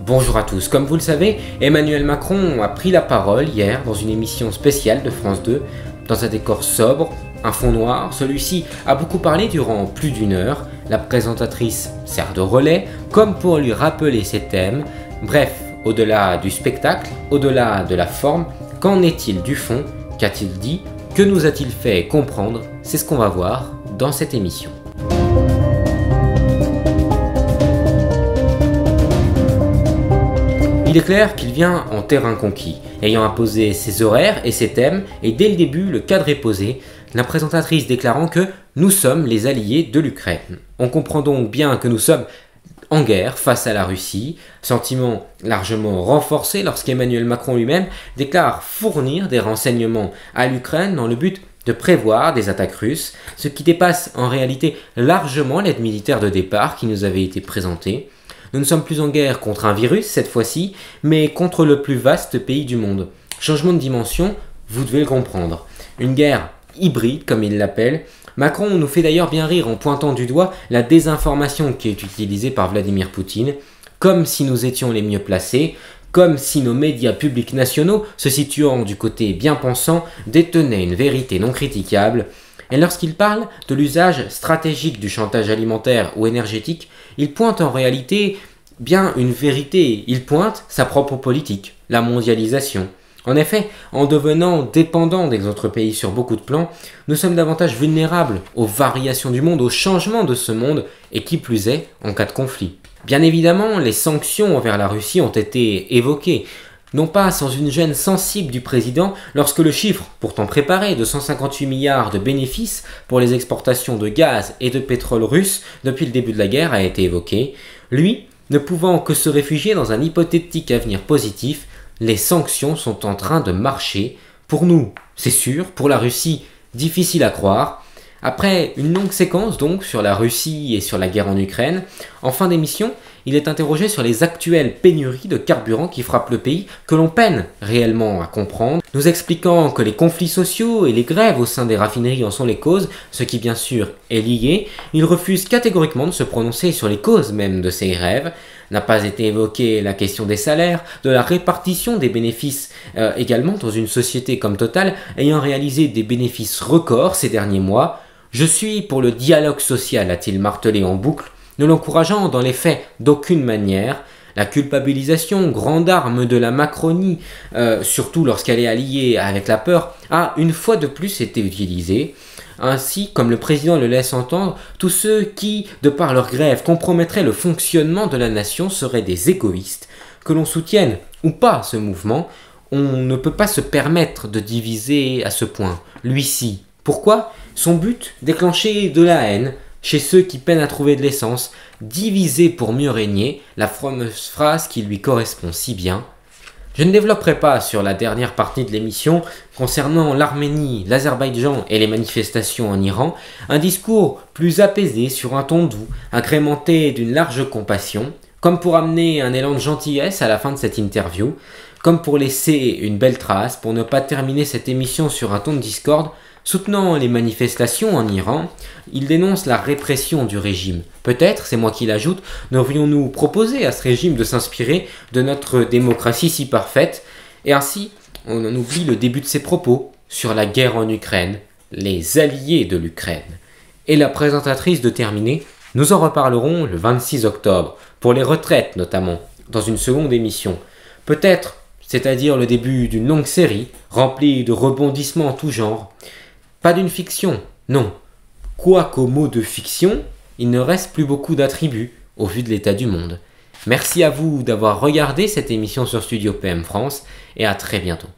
Bonjour à tous, comme vous le savez, Emmanuel Macron a pris la parole hier dans une émission spéciale de France 2, dans un décor sobre, un fond noir. Celui-ci a beaucoup parlé durant plus d'une heure, la présentatrice sert de relais, comme pour lui rappeler ses thèmes. Bref, au-delà du spectacle, au-delà de la forme, qu'en est-il du fond? Qu'a-t-il dit? Que nous a-t-il fait comprendre? C'est ce qu'on va voir dans cette émission. Il est clair qu'il vient en terrain conquis, ayant imposé ses horaires et ses thèmes, et dès le début, le cadre est posé, la présentatrice déclarant que nous sommes les alliés de l'Ukraine. On comprend donc bien que nous sommes en guerre face à la Russie, sentiment largement renforcé lorsqu'Emmanuel Macron lui-même déclare fournir des renseignements à l'Ukraine dans le but de prévoir des attaques russes, ce qui dépasse en réalité largement l'aide militaire de départ qui nous avait été présentée. Nous ne sommes plus en guerre contre un virus cette fois-ci, mais contre le plus vaste pays du monde. Changement de dimension, vous devez le comprendre. Une guerre hybride, comme il l'appelle. Macron nous fait d'ailleurs bien rire en pointant du doigt la désinformation qui est utilisée par Vladimir Poutine, comme si nous étions les mieux placés, comme si nos médias publics nationaux, se situant du côté bien pensant, détenaient une vérité non critiquable. Et lorsqu'il parle de l'usage stratégique du chantage alimentaire ou énergétique, il pointe en réalité bien une vérité, il pointe sa propre politique, la mondialisation. En effet, en devenant dépendants des autres pays sur beaucoup de plans, nous sommes davantage vulnérables aux variations du monde, aux changements de ce monde, et qui plus est, en cas de conflit. Bien évidemment, les sanctions envers la Russie ont été évoquées, non pas sans une gêne sensible du président lorsque le chiffre, pourtant préparé, de 158 milliards de bénéfices pour les exportations de gaz et de pétrole russe depuis le début de la guerre a été évoqué, lui ne pouvant que se réfugier dans un hypothétique avenir positif. Les sanctions sont en train de marcher. Pour nous, c'est sûr, pour la Russie, difficile à croire. Après une longue séquence donc sur la Russie et sur la guerre en Ukraine, en fin d'émission, il est interrogé sur les actuelles pénuries de carburant qui frappent le pays, que l'on peine réellement à comprendre, nous expliquant que les conflits sociaux et les grèves au sein des raffineries en sont les causes, ce qui bien sûr est lié. Il refuse catégoriquement de se prononcer sur les causes même de ces grèves. N'a pas été évoquée la question des salaires, de la répartition des bénéfices également dans une société comme Total ayant réalisé des bénéfices records ces derniers mois. Je suis pour le dialogue social, a-t-il martelé en boucle, ne l'encourageant dans les faits d'aucune manière. La culpabilisation, grande arme de la Macronie, surtout lorsqu'elle est alliée avec la peur, a une fois de plus été utilisée. Ainsi, comme le président le laisse entendre, tous ceux qui, de par leur grève, compromettraient le fonctionnement de la nation seraient des égoïstes. Que l'on soutienne ou pas ce mouvement, on ne peut pas se permettre de diviser à ce point. Lui-ci. Pourquoi? Son but, déclencher de la haine chez ceux qui peinent à trouver de l'essence, diviser pour mieux régner, la fameuse phrase qui lui correspond si bien. Je ne développerai pas sur la dernière partie de l'émission concernant l'Arménie, l'Azerbaïdjan et les manifestations en Iran, un discours plus apaisé sur un ton doux, agrémenté d'une large compassion, comme pour amener un élan de gentillesse à la fin de cette interview, comme pour laisser une belle trace, pour ne pas terminer cette émission sur un ton de discorde. Soutenant les manifestations en Iran, il dénonce la répression du régime. Peut-être, c'est moi qui l'ajoute, devrions-nous proposer à ce régime de s'inspirer de notre démocratie si parfaite, et ainsi on en oublie le début de ses propos sur la guerre en Ukraine, les alliés de l'Ukraine. Et la présentatrice de terminer, nous en reparlerons le 26 octobre, pour les retraites notamment, dans une seconde émission. Peut-être, c'est-à-dire le début d'une longue série, remplie de rebondissements en tout genre. Pas d'une fiction, non. Quoiqu'au mot de fiction, il ne reste plus beaucoup d'attributs au vu de l'état du monde. Merci à vous d'avoir regardé cette émission sur Studio PM France et à très bientôt.